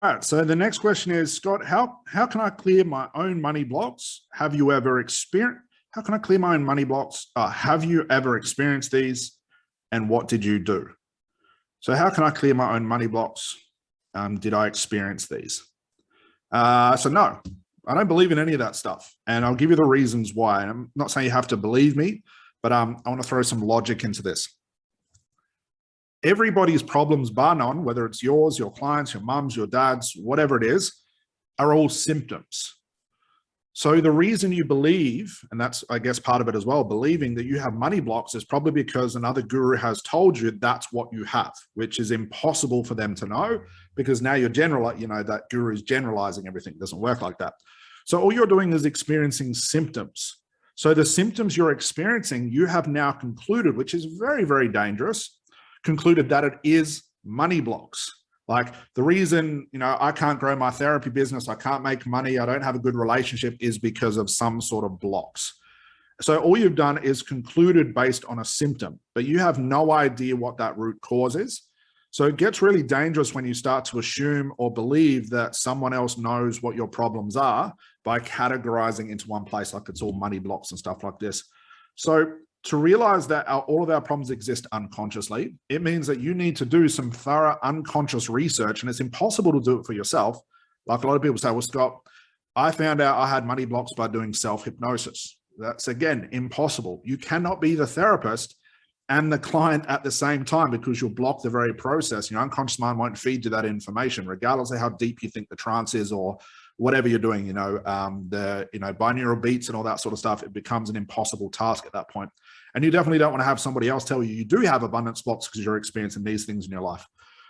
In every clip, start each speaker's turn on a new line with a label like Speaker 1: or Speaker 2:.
Speaker 1: All right. So the next question is, Scott, how can I clear my own money blocks? Have you ever experienced? How can I clear my own money blocks? Have you ever experienced these? And what did you do? So how can I clear my own money blocks? Did I experience these? So no, I don't believe in any of that stuff. And I'll give you the reasons why. And I'm not saying you have to believe me, but I want to throw some logic into this. Everybody's problems, bar none, whether it's yours, your clients, your mums, your dads, whatever it is, are all symptoms. So the reason you believe, and that's, I guess, part of it as well, believing that you have money blocks is probably because another guru has told you that's what you have, which is impossible for them to know because now you're that guru is generalizing everything. It doesn't work like that. So all you're doing is experiencing symptoms. So the symptoms you're experiencing, you have now concluded, which is very, very dangerous, concluded that it is money blocks. Like the reason, I can't grow my therapy business, I can't make money, I don't have a good relationship is because of some sort of blocks. So all you've done is concluded based on a symptom, but you have no idea what that root cause is. So it gets really dangerous when you start to assume or believe that someone else knows what your problems are by categorizing into one place, like it's all money blocks and stuff like this. So to realize that all of our problems exist unconsciously, it means that you need to do some thorough unconscious research, and it's impossible to do it for yourself. Like a lot of people say, well, Scott, I found out I had money blocks by doing self-hypnosis. That's, again, impossible. You cannot be the therapist and the client at the same time because you'll block the very process. Your unconscious mind won't feed you that information, regardless of how deep you think the trance is or whatever you're doing, binaural beats and all that sort of stuff. It becomes an impossible task at that point. And you definitely don't want to have somebody else tell you you do have abundance blocks because you're experiencing these things in your life.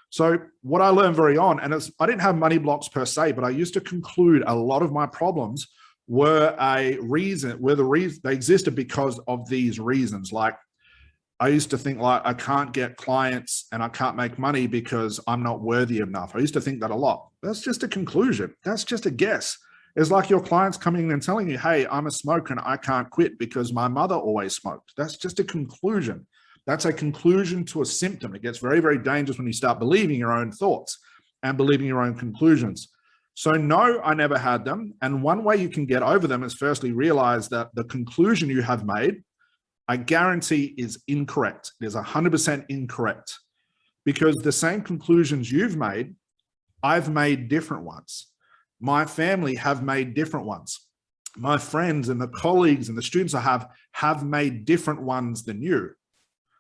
Speaker 1: So what I learned very on, and I didn't have money blocks per se, but I used to conclude a lot of my problems were they existed because of these reasons. Like I used to think like I can't get clients and I can't make money because I'm not worthy enough. I used to think that a lot. That's just a conclusion. That's just a guess. It's like your clients coming in and telling you, hey, I'm a smoker and I can't quit because my mother always smoked. That's just a conclusion. That's a conclusion to a symptom. It gets very, very dangerous when you start believing your own thoughts and believing your own conclusions. So no, I never had them. And one way you can get over them is firstly realize that the conclusion you have made, I guarantee is incorrect. It is 100% incorrect because the same conclusions you've made, I've made different ones. My family have made different ones. My friends and the colleagues and the students I have made different ones than you.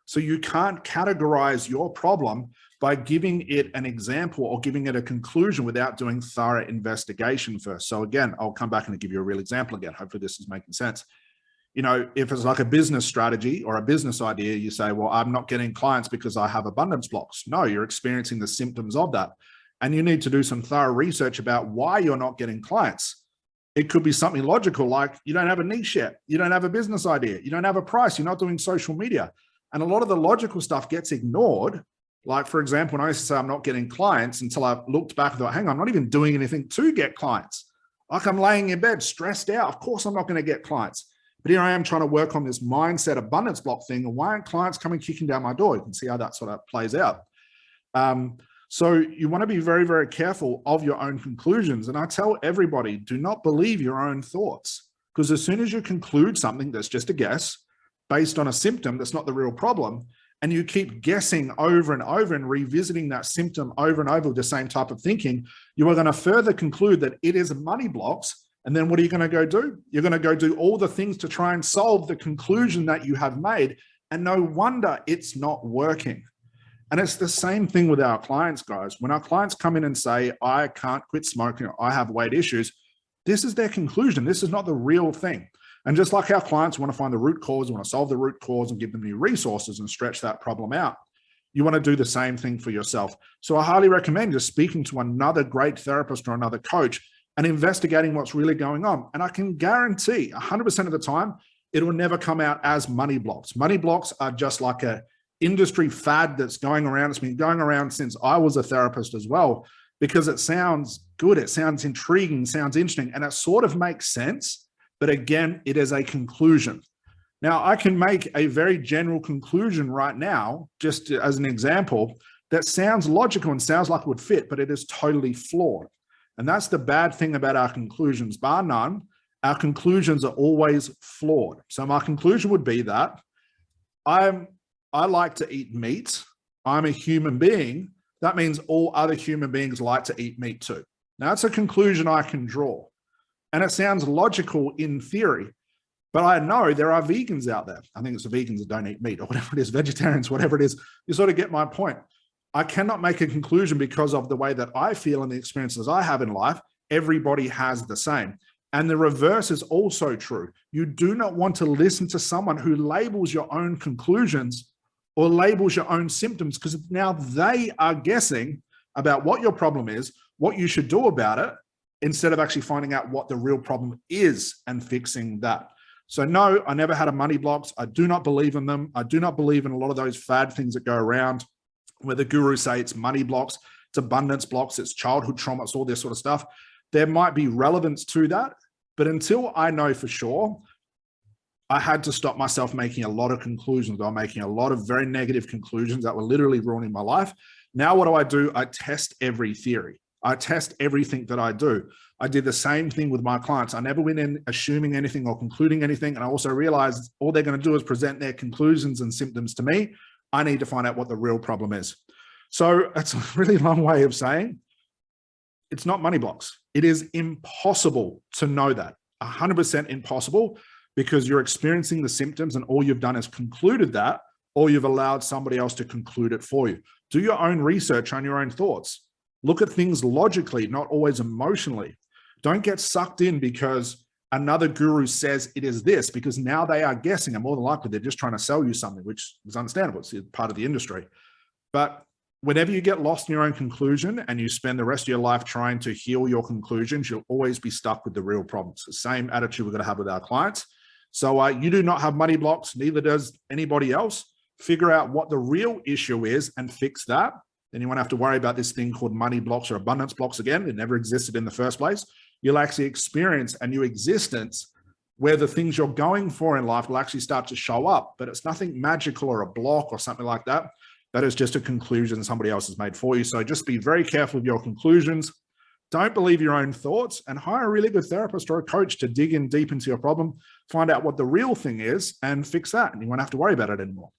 Speaker 1: So you can't categorize your problem by giving it an example or giving it a conclusion without doing thorough investigation first. So again, I'll come back and give you a real example again. Hopefully this is making sense. If it's like a business strategy or a business idea, you say, well, I'm not getting clients because I have abundance blocks. No, you're experiencing the symptoms of that. And you need to do some thorough research about why you're not getting clients. It could be something logical, like you don't have a niche yet, you don't have a business idea, you don't have a price, you're not doing social media. And a lot of the logical stuff gets ignored. Like, for example, when I used to say I'm not getting clients until I looked back and thought, hang on, I'm not even doing anything to get clients. Like I'm laying in bed, stressed out. Of course, I'm not going to get clients. But here I am trying to work on this mindset abundance block thing. And why aren't clients coming kicking down my door? You can see how that sort of plays out. So you want to be very, very careful of your own conclusions. And I tell everybody, do not believe your own thoughts, because as soon as you conclude something that's just a guess based on a symptom that's not the real problem, and you keep guessing over and over and revisiting that symptom over and over with the same type of thinking, you are going to further conclude that it is money blocks. And then what are you going to go do? You're going to go do all the things to try and solve the conclusion that you have made. And no wonder it's not working. And it's the same thing with our clients, guys. When our clients come in and say, I can't quit smoking, or I have weight issues, this is their conclusion. This is not the real thing. And just like our clients want to find the root cause, want to solve the root cause and give them new resources and stretch that problem out, you want to do the same thing for yourself. So I highly recommend just speaking to another great therapist or another coach and investigating what's really going on. And I can guarantee 100% of the time, it will never come out as money blocks. Money blocks are just like a industry fad that's going around. It's been going around since I was a therapist as well, because it sounds good. It sounds intriguing, sounds interesting, and it sort of makes sense. But again, it is a conclusion. Now, I can make a very general conclusion right now, just as an example, that sounds logical and sounds like it would fit, but it is totally flawed. And that's the bad thing about our conclusions, bar none. Our conclusions are always flawed. So my conclusion would be that I like to eat meat. I'm a human being. That means all other human beings like to eat meat too. Now, that's a conclusion I can draw. And it sounds logical in theory, but I know there are vegans out there. I think it's the vegans that don't eat meat or whatever it is, vegetarians, whatever it is. You sort of get my point. I cannot make a conclusion because of the way that I feel and the experiences I have in life. Everybody has the same. And the reverse is also true. You do not want to listen to someone who labels your own conclusions or labels your own symptoms, because now they are guessing about what your problem is, what you should do about it, instead of actually finding out what the real problem is and fixing that. So no, I never had a money blocks. I do not believe in them. I do not believe in a lot of those fad things that go around where the gurus say it's money blocks, it's abundance blocks, it's childhood trauma, it's all this sort of stuff. There might be relevance to that, but until I know for sure, I had to stop myself making a lot of conclusions. I'm making a lot of very negative conclusions that were literally ruining my life. Now, what do? I test every theory. I test everything that I do. I did the same thing with my clients. I never went in assuming anything or concluding anything. And I also realized all they're going to do is present their conclusions and symptoms to me. I need to find out what the real problem is. So it's a really long way of saying it's not money blocks. It is impossible to know that, 100% impossible, because you're experiencing the symptoms and all you've done is concluded that, or you've allowed somebody else to conclude it for you. Do your own research on your own thoughts. Look at things logically, not always emotionally. Don't get sucked in because another guru says it is this, because now they are guessing, and more than likely they're just trying to sell you something, which is understandable. It's part of the industry. But whenever you get lost in your own conclusion and you spend the rest of your life trying to heal your conclusions, you'll always be stuck with the real problems. The same attitude we're going to have with our clients. So you do not have money blocks, neither does anybody else. Figure out what the real issue is and fix that. Then you won't have to worry about this thing called money blocks or abundance blocks again. It never existed in the first place. You'll actually experience a new existence where the things you're going for in life will actually start to show up. But it's nothing magical or a block or something like that. That is just a conclusion somebody else has made for you. So just be very careful of your conclusions. Don't believe your own thoughts, and hire a really good therapist or a coach to dig in deep into your problem, find out what the real thing is and fix that. And you won't have to worry about it anymore.